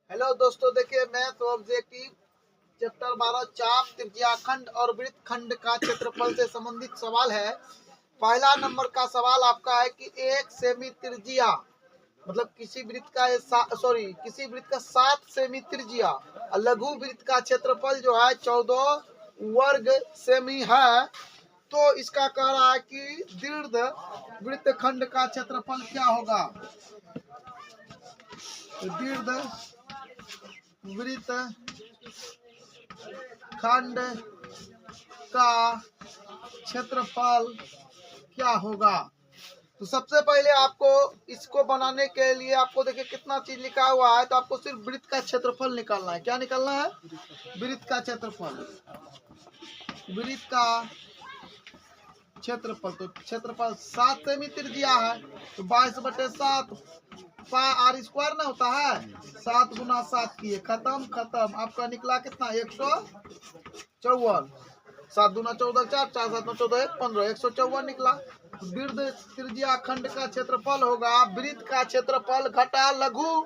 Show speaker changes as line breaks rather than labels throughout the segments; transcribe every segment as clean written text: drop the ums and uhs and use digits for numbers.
Hello दोस्तों, देखिए math objective chapter 12 चाप त्रिज्याखंड और वृत्त खंड का क्षेत्रफल से संबंधित सवाल है। पहला नंबर का सवाल आपका है कि एक सेमी त्रिज्या मतलब किसी वृत्त का किसी वृत्त का 7 सेमी त्रिज्या लघु वृत्त का क्षेत्रफल जो है 14 वर्ग सेमी है। तो इसका कह रहा है कि दीर्घ वृत्त खंड का क्षेत्रफल क्या होगा। दीर्घ वृत्त खंड का क्षेत्रफल क्या होगा। तो सबसे पहले आपको इसको बनाने के लिए आपको देखिए कितना चीज लिखा हुआ है। तो आपको सिर्फ वृत्त का क्षेत्रफल निकालना है। क्या निकालना है? वृत्त का क्षेत्रफल। वृत्त का क्षेत्रफल तो क्षेत्रफल 7 सेमी त्रिज्या है तो 22/7 आर स्क्वायर ना होता है। 7 गुना 7 किए खत्म। आपका निकला कितना? 154। 7 दूना 14 4 4 7 14 15 154 निकला। दीर्घ त्रिज्या खंड का क्षेत्रफल होगा वृत्त का क्षेत्रफल घटा लघु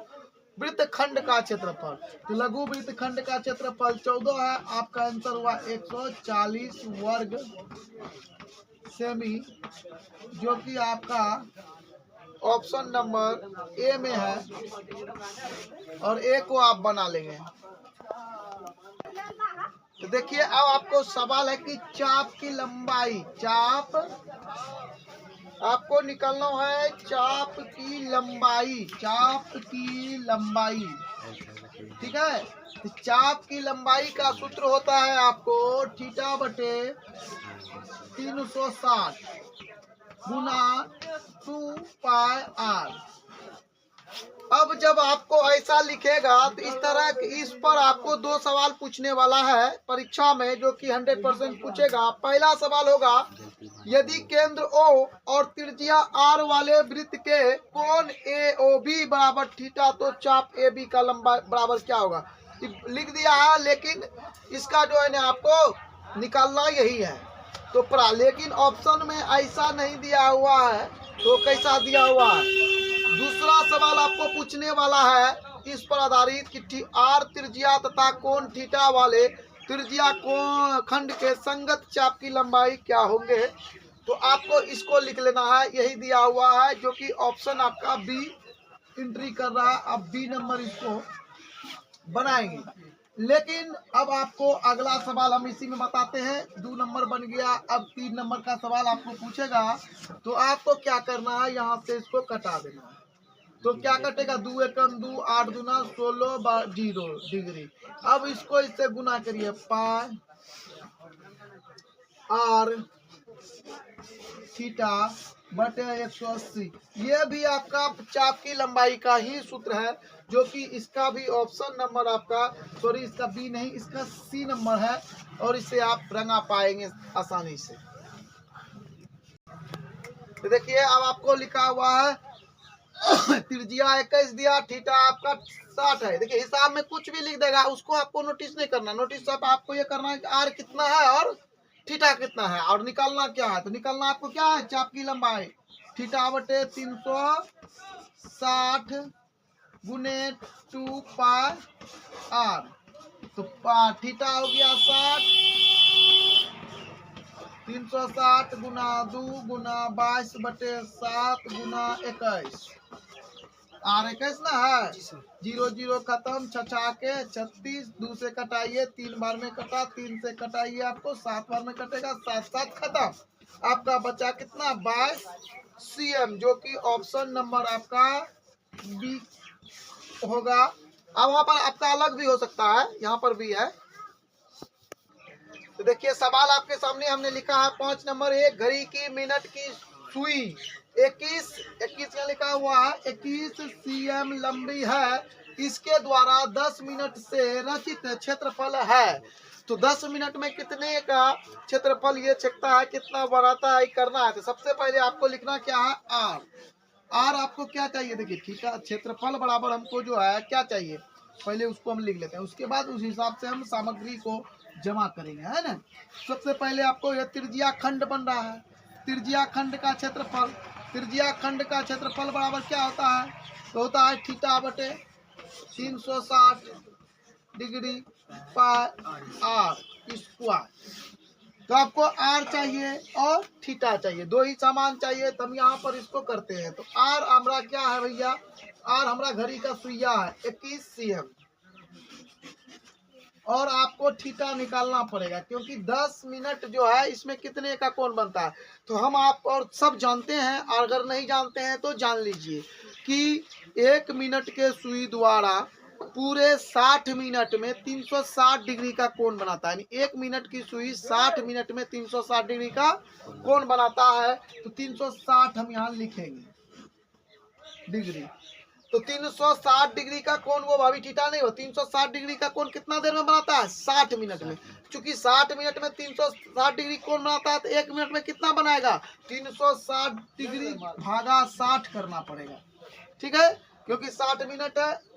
वृत्त खंड का क्षेत्रफल। तो लघु वृत्त खंड का क्षेत्रफल 14 है। आपका आंसर हुआ 140 वर्ग सेमी, जो कि आपका ऑप्शन नंबर ए में है और ए को आप बना लेंगे। तो देखिए अब आपको सवाल है कि चाप की लंबाई, चाप आपको निकालना है। चाप की लंबाई, चाप की लंबाई, ठीक है। तो चाप की लंबाई का सूत्र होता है आपको थीटा बटे 360 गुना 2 पाई आर। अब जब आपको ऐसा लिखेगा तो इस तरह इस पर आपको 2 सवाल पूछने वाला है परीक्षा में, जो कि 100% पूछेगा। पहला सवाल होगा यदि केंद्र O और त्रिज्या R वाले वृत्त के कोण AOB बराबर थीटा तो चाप AB का लंबाई बराबर क्या होगा। लिख दिया है, लेकिन इसका जो है ना आपको निकालना यही है। तो लेकिन ऑप्शन में ऐसा नहीं दिया हुआ है, तो कैसा दिया हुआ है। दूसरा सवाल आपको पूछने वाला है इस पर आधारित कि आर त्रिज्या तथा कोण थीटा वाले त्रिज्या कोण खंड के संगत चाप की लंबाई क्या होंगे। तो आपको इसको लिख लेना है, यही दिया हुआ है, जो कि ऑप्शन आपका बी एंट्री कर रहा है। अब बी नंबर इसको बनाएंगे। लेकिन अब आपको अगला सवाल हम इसी में बताते हैं। 2 नंबर बन गया। अब 3 नंबर का सवाल आपको पूछेगा तो आपको क्या करना है, यहाँ से इसको कटा देना है। तो क्या कटेगा? 2 एकम 2 8 दूना 16 0 डिग्री। अब इसको इससे गुना करिए पाई आर थीटा बटे 180। ये भी आपका चाप की लंबाई का ही सूत्र है, जो कि इसका भी ऑप्शन नंबर आपका इसका बी नहीं, इसका सी नंबर है और इसे आप रंगा पाएंगे आसानी से। तो देखिए अब आपको लिखा हुआ है त्रिज्या 21 दिया, थीटा आपका 60 है। देखिए हिसाब में कुछ भी लिख देगा, उसको आपको नोटिस नहीं करना। नोटिस आपको ये करना है कि आर कितना है और थीटा कितना है और निकालना क्या है। तो निकालना आपको क्या है, चाप की लंबाई थीटा बटे 360 गुने 2 पाई आर। तो थीटा हो गया 60, 360 गुना 2 गुना 22/7 गुना 21 आर 21 ना है। 0 0 खत्म, छछा के 36, 2 से कटाइए 3 बार में कटा, 3 से कटाइए आपको 7 बार में कटेगा, 7 7 खत्म। आपका बचा कितना? 22 cm, जो कि ऑप्शन नंबर आपका बी होगा। अब वहां पर आपका अलग भी हो सकता है, यहाँ पर भी है। तो देखिए सवाल आपके सामने हमने लिखा है 5 नंबर। एक घड़ी की मिनट की सुई 21 का लिखा हुआ है 21 cm लंबी है। इसके द्वारा 10 मिनट से रचित क्षेत्रफल है। तो 10 मिनट में कितने का क्षेत्रफल ये छकता है, कितना बनाता है, करना है। तो सबसे पहले आपको लिखना क्या है, आर। आर आपको क्या चाहिए, देखिए थीटा क्षेत्रफल बराबर हमको जो है क्या चाहिए, पहले उसको हम लिख लेते हैं, उसके बाद उस हिसाब से हम सामग्री को जमा करेंगे, है ना। सबसे पहले आपको यह त्रिज्या खंड बन रहा है। त्रिज्या खंड का क्षेत्रफल, त्रिज्या खंड का क्षेत्रफल बराबर क्या होता है, तो होता है थीटा बटे 360 डिग्री पाई आर स्क्वायर। तो आपको आर चाहिए और थीटा चाहिए, दो ही सामान चाहिए, तो हम यहाँ पर इसको करते हैं। तो आर हमारा क्या है भैया, आर हमारा घड़ी का सुइया है 21 cm, और आपको थीटा निकालना पड़ेगा क्योंकि 10 मिनट जो है इसमें कितने का कोण बनता है। तो हम आप और सब जानते हैं, और अगर नहीं जानते हैं तो जान लीजिए कि 1 मिनट के सुई द्वारा पूरे 60 मिनट में 360 डिग्री का कोण बनाता है। यानी 1 मिनट की सुई 60 मिनट में 360 डिग्री का कोण बनाता है। तो 360 हम यहाँ लिखेंगे डिग्री। तो 360 डिग्री का कोण वो भाभी थीटा नहीं हो, 360 डिग्री का कोण कितना देर में बनाता है, 60 मिनट में। क्योंकि 60 मिनट में 360 डिग्री कोण बनाता है तो 1 मिनट में कितना बनाएगा, 360 डिग्री भागा 60 करना पड़ेगा। ठीक है, क्योंकि 60 मिनट है।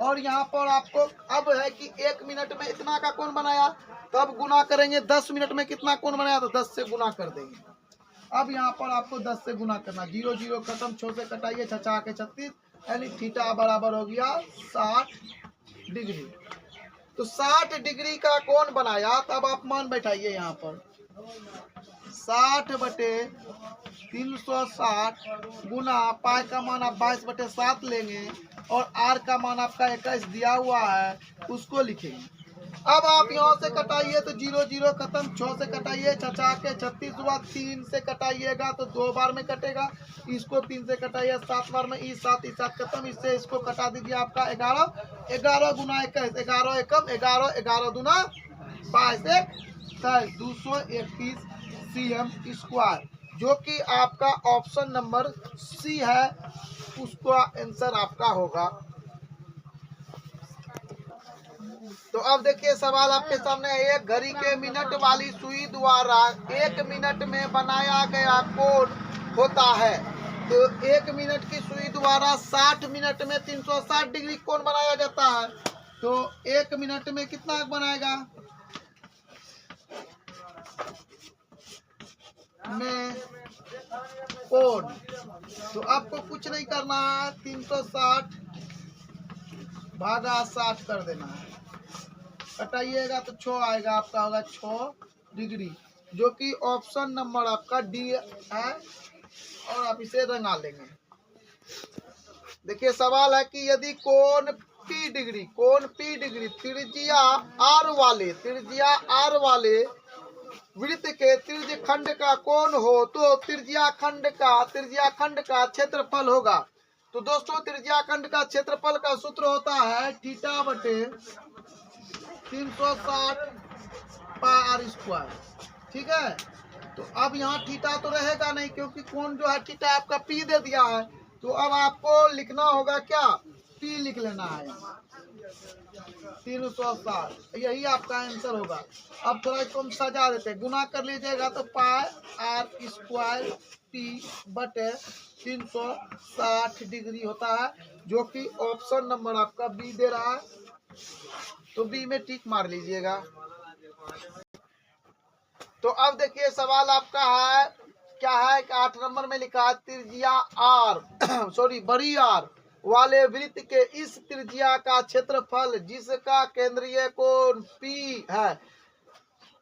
और यहाँ पर आपको अब है कि 1 मिनट में इतना का कोण बनाया, तब गुना करेंगे 10 मिनट में कितना कोण बनाया, तो 10 से गुना कर देंगे। अब यहाँ पर आपको 10 से गुना करना, 0 0 खत्म, 6 से कटाइए, 6 के 36, यानी थीटा बराबर हो गया 60 डिग्री। तो 60 डिग्री का कोण बनाया, तब आप मान बैठाइए यहाँ पर 60 बटे 360 गुना पाई का मान आप 22/7 लेंगे, और आर का मान आपका 21 दिया हुआ है, उसको लिखेंगे। अब आप यहाँ से कटाइए तो 0 0 खत्म, 6 से कटाइए, 6 के 36 हुआ, 3 से कटाइएगा तो 2 बार में कटेगा, इसको 3 से कटाइए 7 बार में, 7 खत्म, इससे इसको कटा दीजिए आपका 11, 11 गुना 21, 11 एकम 11, 11 दूना 22, 231 cm स्क्वायर, जो कि आपका ऑप्शन नंबर सी है, उसका आंसर आपका होगा। तो अब देखिए सवाल आपके सामने है, एक घड़ी के मिनट वाली सुई द्वारा 1 मिनट में बनाया गया कोण होता है। तो 1 मिनट की सुई द्वारा 60 मिनट में 360 डिग्री कोण बनाया जाता है। तो 1 मिनट में कितना बनाएगा में कोण। तो आपको कुछ नहीं करना है, 360 भागा 60 कर देना है, कटाइएगा तो 6 आएगा, आपका होगा 6 डिग्री, जो कि ऑप्शन नंबर आपका डी है, और आप इसे रंगा लेंगे। देखिए सवाल है कि यदि कोण P डिग्री त्रिज्या R वाले वृत्त के त्रिज्य खंड का कोण हो, तो त्रिज्या खंड का क्षेत्रफल होगा। तो दोस्तों त्रिज्या खंड का क्षेत्रफल का सूत्र होता है थीटा बटे 360 पाई आर स्क्वायर। ठीक है, तो अब यहाँ थीटा तो रहेगा नहीं, क्योंकि कोण जो है थीटा आपका P दे दिया है। तो अब आपको लिखना होगा क्या, P लिख लेना है 360, यही आपका आंसर होगा। अब थोड़ा इसको हम सजा देते हैं, गुना कर लीजिएगा तो पाई आर स्क्वायर P बटे 360 डिग्री होता है, जो कि ऑप्शन नंबर आपका बी दे रहा है। तो बी में टिक मार लीजिएगा। तो अब देखिए सवाल आपका है क्या है, 8 नंबर में लिखा है त्रिज्या R बड़ी R वाले वृत्त के इस त्रिज्या का क्षेत्रफल जिसका केंद्रीय कोण P है,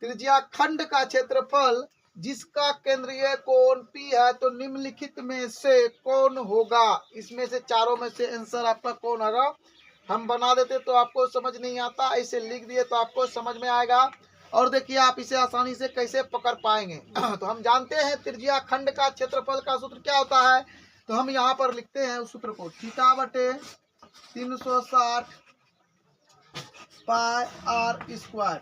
त्रिज्या खंड का क्षेत्रफल जिसका केंद्रीय कोण P है, तो निम्नलिखित में से कौन होगा। इसमें से चारों में से आंसर आपका कौन होगा, हम बना देते तो आपको समझ नहीं आता, ऐसे लिख दिए तो आपको समझ में आएगा। और देखिए आप इसे आसानी से कैसे पकड़ पाएंगे। तो हम जानते हैं त्रिज्या खंड का क्षेत्रफल का सूत्र क्या होता है, तो हम यहाँ पर लिखते हैं उस सूत्र को, थीटा बटे 360 पाई आर स्क्वायर,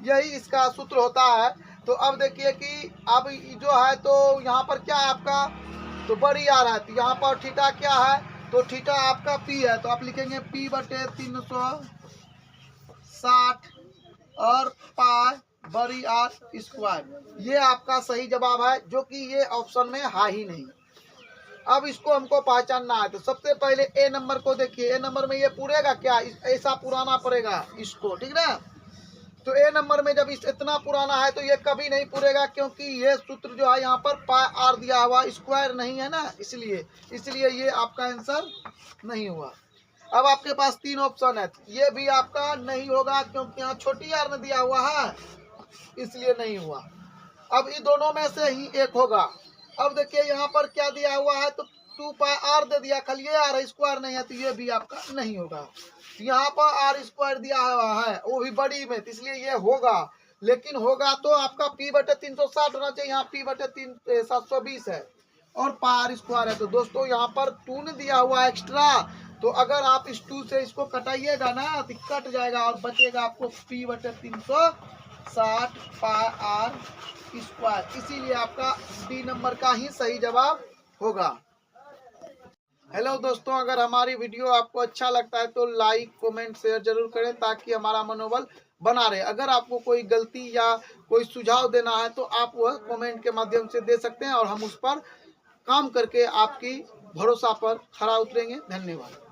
यही इसका सूत्र होता है। तो अब देखिए कि अब जो है तो यहाँ पर क्या है आपका, तो बड़ी आर है, तो यहाँ पर थीटा क्या है, तो थीटा आपका P है, तो आप लिखेंगे P बटे 360 और पाई बड़ी आर स्क्वायर, ये आपका सही जवाब है, जो कि ये ऑप्शन में है ही नहीं। अब इसको हमको पहचानना है, तो सबसे पहले ए नंबर को देखिए, ए नंबर में ये पूरेगा क्या, ऐसा पुराना पड़ेगा इसको, ठीक ना। तो ए नंबर में जब इतना पुराना है तो ये कभी नहीं पूरेगा, क्योंकि ये सूत्र जो है यहाँ पर पाई आर दिया हुआ, स्क्वायर नहीं है ना, इसलिए ये आपका आंसर नहीं हुआ। अब आपके पास 3 ऑप्शन है, ये भी आपका नहीं होगा क्योंकि यहाँ छोटी आर में दिया हुआ है, इसलिए नहीं हुआ। अब इन दोनों में से ही एक होगा। अब देखिए यहाँ पर क्या दिया हुआ है, तो 2 पाई आर दे दिया, खाली ये आर स्क्वायर नहीं है, तो ये भी आपका नहीं होगा। यहाँ पर आर स्क्वायर दिया हुआ है, वो भी बड़ी में, तो इसलिए ये होगा। लेकिन होगा तो आपका पी बटे 360 होना चाहिए, यहाँ पी बटे 720 है और पार स्क्वायर है। तो दोस्तों यहाँ पर 2 ने दिया हुआ एक्स्ट्रा, तो अगर आप इस 2 से इसको कटाइएगा ना तो कट जाएगा और बचेगा आपको पी बटे 360 पाई आर स्क्वायर। इसीलिए आपका डी नंबर का ही सही जवाब होगा। हेलो दोस्तों, अगर हमारी वीडियो आपको अच्छा लगता है तो लाइक कमेंट शेयर जरूर करें ताकि हमारा मनोबल बना रहे। अगर आपको कोई गलती या कोई सुझाव देना है तो आप वह कमेंट के माध्यम से दे सकते हैं और हम उस पर काम करके आपकी भरोसा पर खरा उतरेंगे। धन्यवाद।